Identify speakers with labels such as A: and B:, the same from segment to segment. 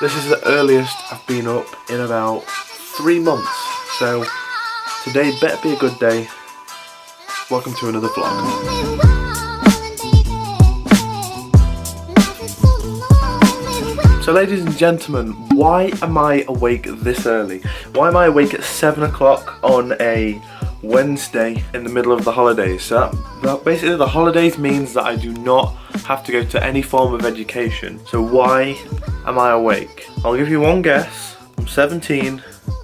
A: This is the earliest I've been up in about 3 months, so today better be a good day. Welcome to another vlog. So ladies and gentlemen, why am I awake this early? Why am I awake at 7 o'clock on a Wednesday in the middle of the holidays? So that basically the holidays means that I do not have to go to any form of education. So why am I awake? I'll give you one guess. I'm 17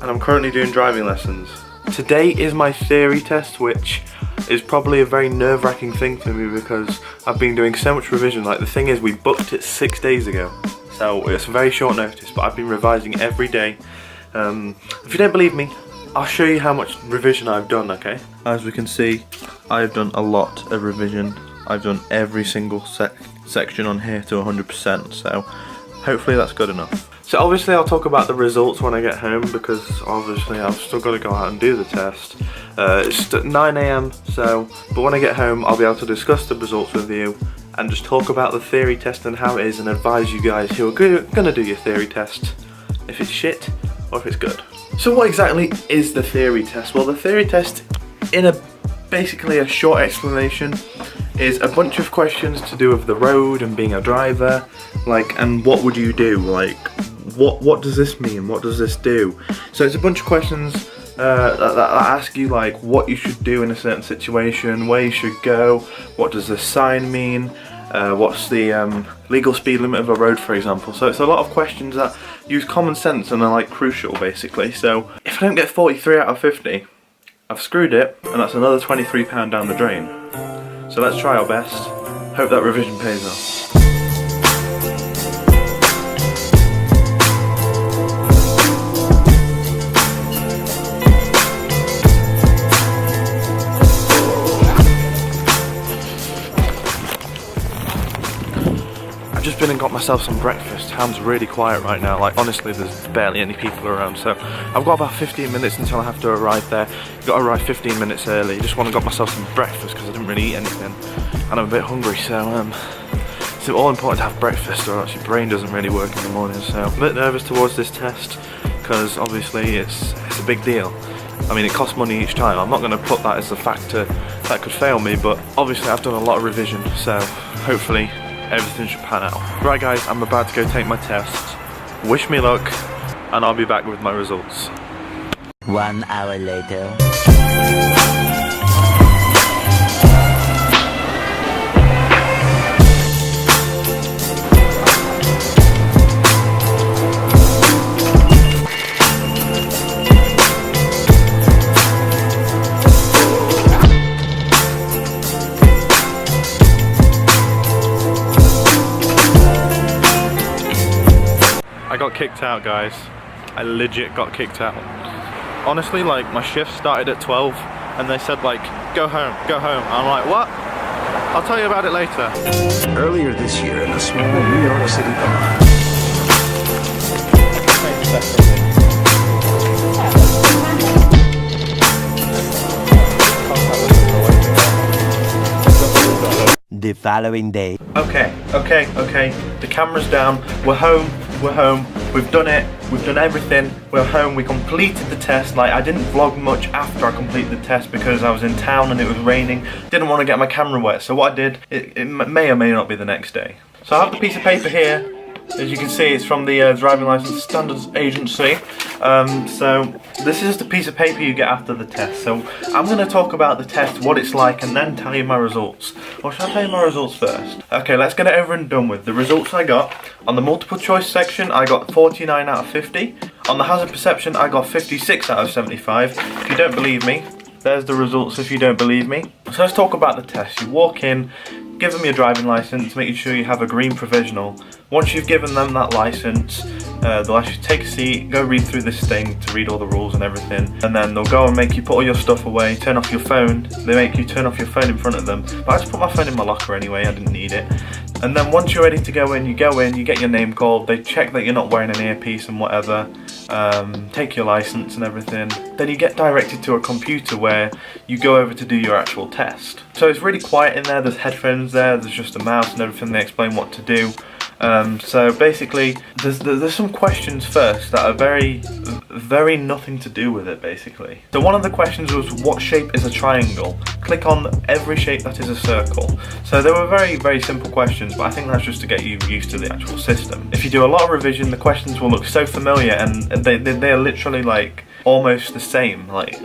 A: and I'm currently doing driving lessons. Today is my theory test, which is probably a very nerve-wracking thing for me because I've been doing so much revision. Like, the thing is, we booked it 6 days ago. So it's a very short notice, but I've been revising every day. If you don't believe me, I'll show you how much revision I've done, okay? As we can see, I've done a lot of revision. I've done every single section on here to 100%, so hopefully that's good enough. So obviously I'll talk about the results when I get home, because obviously I've still got to go out and do the test. It's at 9 AM, but when I get home I'll be able to discuss the results with you and just talk about the theory test and how it is, and advise you guys who are going to do your theory test if it's shit or if it's good. So what exactly is the theory test? Well, the theory test, in basically a short explanation, is a bunch of questions to do with the road and being a driver, and what would you do, what does this mean, what does this do? So it's a bunch of questions that ask you what you should do in a certain situation, where you should go, what does this sign mean, what's the legal speed limit of a road, for example. So it's a lot of questions that use common sense and are crucial, basically. So if I don't get 43 out of 50, I've screwed it, and that's another £23 down the drain. So let's try our best. Hope that revision pays off. I've just been and got myself some breakfast. Town's really quiet right now. Honestly, there's barely any people around. So I've got about 15 minutes until I have to arrive there. I've got to arrive 15 minutes early. Just want to got myself some breakfast because I didn't really eat anything, and I'm a bit hungry. So it's all important to have breakfast, or else your brain doesn't really work in the morning. So I'm a bit nervous towards this test because obviously it's a big deal. I mean, it costs money each time. I'm not going to put that as a factor that could fail me, but obviously I've done a lot of revision, so hopefully everything should pan out. Right guys, I'm about to go take my test. Wish me luck, and I'll be back with my results.
B: 1 hour later.
A: I got kicked out, guys. I legit got kicked out. Honestly, my shift started at 12 and they said go home, go home. I'm like, what? I'll tell you about it later.
C: Earlier this year in a small New York City bar.
B: The following day.
A: Okay. The camera's down. We're home. We've done it. We've done everything. We're home. We completed the test. I didn't vlog much after I completed the test because I was in town and it was raining. Didn't want to get my camera wet. So what I did, it may or may not be the next day. So I have the piece of paper here. As you can see, it's from the Driving Licence Standards Agency. So this is the piece of paper you get after the test. So I'm going to talk about the test, what it's like, and then tell you my results. Or should I tell you my results first? Okay, let's get it over and done with. The results I got, on the multiple choice section, I got 49 out of 50. On the hazard perception, I got 56 out of 75. If you don't believe me, there's the results if you don't believe me. So let's talk about the test. You walk in, give them your driving licence, making sure you have a green provisional. Once you've given them that licence, they'll ask you to take a seat, go read through this thing to read all the rules and everything, and then they'll go and make you put all your stuff away, turn off your phone. They make you turn off your phone in front of them, but I just put my phone in my locker anyway, I didn't need it. And then once you're ready to go in, you get your name called, they check that you're not wearing an earpiece and whatever, take your licence and everything. Then you get directed to a computer where you go over to do your actual test. So it's really quiet in there, there's headphones there, there's just a mouse and everything, they explain what to do. So basically, there's some questions first that are very nothing to do with it, basically. So one of the questions was, what shape is a triangle? Click on every shape that is a circle. So they were very simple questions, but I think that's just to get you used to the actual system. If you do a lot of revision, the questions will look so familiar, and they are literally like almost the same. Like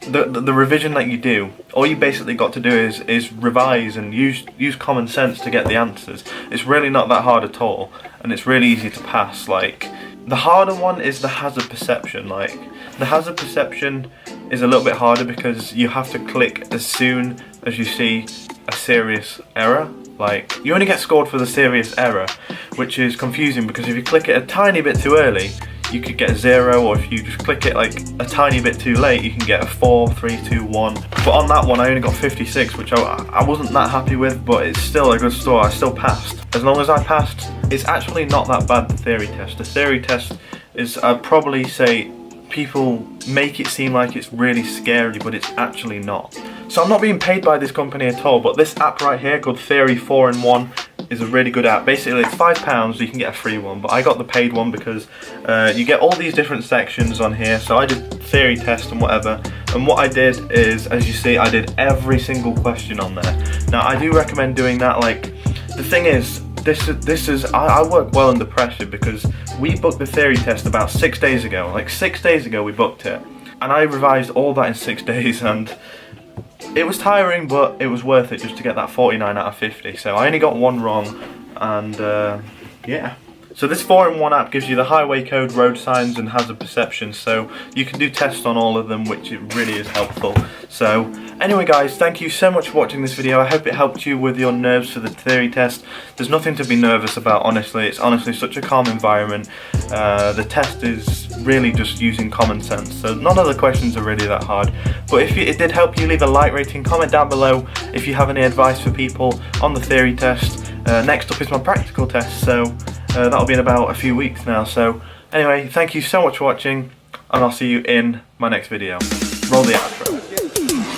A: the revision that you do, all you basically got to do is revise and use common sense to get the answers. It's really not that hard at all, and it's really easy to pass. Like, the harder one is the hazard perception. Like, the hazard perception is a little bit harder because you have to click as soon as you see a serious error. Like, you only get scored for the serious error, which is confusing because if you click it a tiny bit too early, you could get a 0, or if you just click it like a tiny bit too late, you can get a 4, 3, 2, 1. But on that one I only got 56, which I wasn't that happy with, but it's still a good score. I still passed. As long as I passed, it's actually not that bad, the theory test. The theory test is, I'd probably say, people make it seem like it's really scary, but it's actually not. So I'm not being paid by this company at all, but this app right here called Theory 4-in-1 is a really good app. Basically it's £5, so you can get a free one, but I got the paid one because you get all these different sections on here. So I did theory test and whatever, and what I did is, as you see, I did every single question on there. Now I do recommend doing that. Like, the thing is, I work well under pressure because we booked the theory test about 6 days ago. Like, 6 days ago we booked it, and I revised all that in 6 days, and it was tiring, but it was worth it just to get that 49 out of 50. So I only got one wrong, and yeah. So this 4-in-1 app gives you the highway code, road signs and hazard perception, so you can do tests on all of them, which it really is helpful. So anyway guys, thank you so much for watching this video. I hope it helped you with your nerves for the theory test. There's nothing to be nervous about, honestly. It's honestly such a calm environment. The test is really just using common sense, so none of the questions are really that hard. But if it did help you, leave a like rating, comment down below if you have any advice for people on the theory test. Next up is my practical test, so that'll be in about a few weeks now. So anyway, thank you so much for watching, and I'll see you in my next video. Roll the outro.